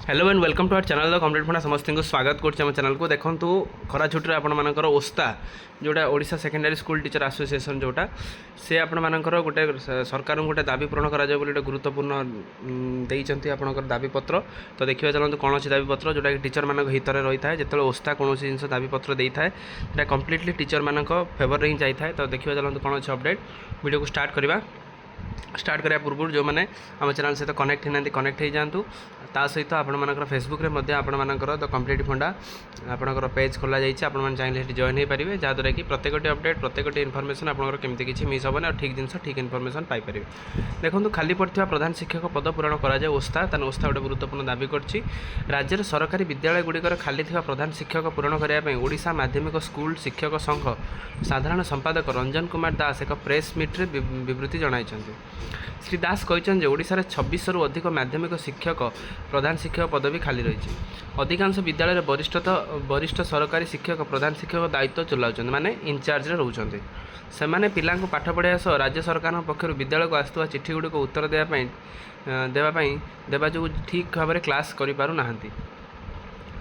Hello and welcome to our channel the complete funda समस्त को स्वागत कर चैनल को देखो खरा छुट्टी आपर ओस्ता जोटा Odisha secondary school teacher association जोटा से आपर गोटे सरकार गोटे दाबी पूरण कर गोटे गुरुत्वपूर्ण देती आपंकर दाबीपत्र तो देखिए चलते कौन अच्छी दाबीपत्र जोटा कि टीचर मान हित रही है जो ओस्ता कौन जिन दाबीपत्र दे था कम्प्लीटली टीचर मान फेवर ही जाए तो देखिए चलते कौन अच्छे अपडेट वीडियो को स्टार्ट करवा स्टार्ट करा पूर्व जो मैंने आम चैनल सहित कनेक्ट होना कनेक्ट हो जातु ता सहित आपर फेसबुक रे आपर द कंप्लीट फंडा आपंकर पेज खोल जाइए आपने चाहिए जॉइन हो पारे जहाँद्वारा कि प्रत्येक अपडेट प्रत्येक इनफर्मेशन आपंकर केमती किसी मिस हेनी और ठीक जिन ठीक इनफर्मेशन पाइपर देखो खाली पड़ता प्रधान शिक्षक पद पूरण कराए ओस्ता तेना ओस्ता गोटे गुरुत्वपूर्ण दाबी कर राज्य सरकारी विद्यालय गुड़िकर खाली प्रधान शिक्षक पूरण करने ओडिशा माध्यमिक स्कूल शिक्षक संघ साधारण संपादक रंजन कुमार दास एक प्रेस मीट्रे विवृत्ति जनाई श्री दास कहते ओडिशा 26 रु अधिक माध्यमिक शिक्षक प्रधान शिक्षक पदवी खाली रही अधिकांश विद्यालय वरिष्ठ सरकारी शिक्षक प्रधान शिक्षक दायित्व चलाऊँ माने इनचार्ज रोचे से मैंने पिला पाठ पढ़ाया सह राज्य सरकार पक्षर विद्यालय को आसुवा चिठी गुड़िक उत्तर देवा जो ठीक भाव में क्लास करूना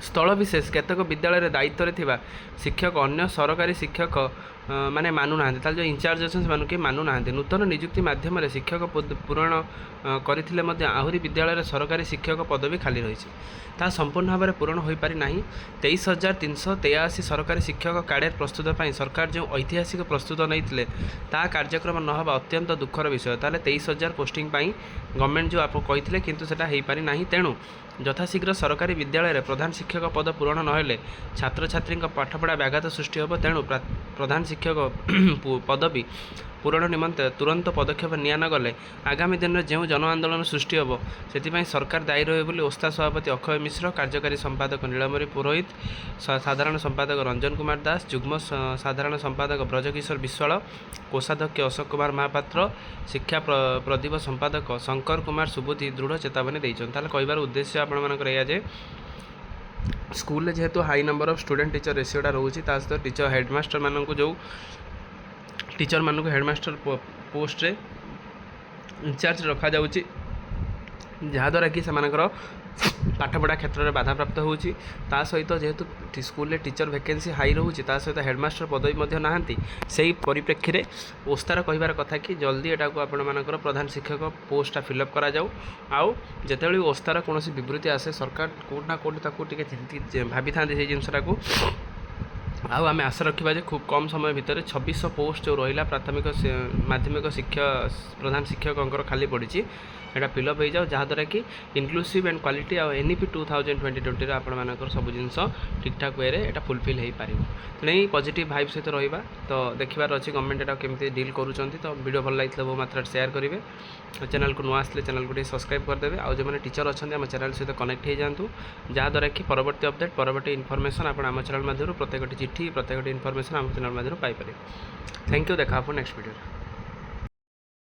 स्थल विशेष केतक विद्यालय दायित्व रे शिक्षक अन्य सरकारी शिक्षक माने मानुना जो इनचार्ज अच्छे किए मानुना नूतन नियुक्ति मध्यम शिक्षक पूरण करते आहरी विद्यालय सरकारी शिक्षक पदवी खाली रही ता संपूर्ण भाव में पूरण हो पारि ना 23,383 सरकारी शिक्षक कैडेर प्रस्तुत पर सरकार जो ऐतिहासिक प्रस्तुत नहीं ता कार्यक्रम नहबा अत्यंत दुखर विषय ताले 23,000 पोस्टिंग गवर्नमेंट जो आप कहते किंतु सेटा हो पारि ना तेणु यथाशीघ्र सरकारी विद्यालय प्रधान शिक्षक पद पूरण नहेले छात्र छात्री पाठपढ़ा व्याघात सृष्टि होब तेणु प्रधान शिक्षक पदवी पूरण निमंते तुरंत पदक्षेप निया गले आगामी दिन में जो जन आंदोलन सृष्टि होब से सरकार दायी रहे बोली ओस्ता सभापति अक्षय मिश्र कार्यकारी संपादक नीलमणि पुरोहित साधारण संपादक रंजन कुमार दास जुग्म साधारण संपादक ब्रजकिशोर विश्वाल कोषाध्यक्ष अशोक कुमार महापात्र शिक्षा प्रदीप संपादक शंकर कुमार सुबुद्धि दृढ़ चेतावनी देते कहबार उद्देश्य आपंकर या स्कूल जेहेतु high number of student teacher रेशियोटा रोचे सहित टीचर हेडमास्टर मानक जो टीचर मानक हेडमास्टर पोस्ट रे इंचार्ज रखा जाउची जहाँद्वारा कि सेमानकर पाठपढ़ा क्षेत्र में बाधा प्राप्त होती सहित जेहेतु स्कूल टीचर वैकेंसी हाई रोचे सहित हेडमास्टर पदवी ना से परिप्रेक्षी में ओस्तार कहबार कथा कि जल्दी एटा को आपंकर प्रधान शिक्षक पोस्टा फिलअप करा जाऊ आउ जिते ओस्तार कौन विवृत्ति आसे सरकार कौटना कौटी भावी था जिनसा को आउ आम आशा रखा खूब कम समय भितर 2600 पोस्ट जो रहा प्राथमिक माध्यमिक शिक्षा प्रधान शिक्षक खाली पड़ी एटा फिलअप हो जाओ जहाँद्वारा कि इनक्लूसिव एंड क्वालिटी आ एनईपी 2020 आपर सब जिनस ठीक ठाक वे एटा फुलफिल हो पार तेणु पॉजिटिव भाइब सहित रहा तो देखार अच्छे गवर्नमेंट एटा केमती डील करुँच तो वीडियो भल लगी बहु मात्रा शेयर करेंगे चैनल को नुआ आसले चैनल को सब्सक्राइब करदे आउ जो टीचर अच्छा आम चैनल सहित कनेक्ट हो जातु जहाँद्वारा कि परवर्ती अपडेट परवर्ती इनफर्मेशन आप आम चैनल मध्य प्रत्येक चिठी प्रत्येक इनफर्मेशन आम channel Madhya Piper thank you देखा आप नेक्स्ट वीडियो।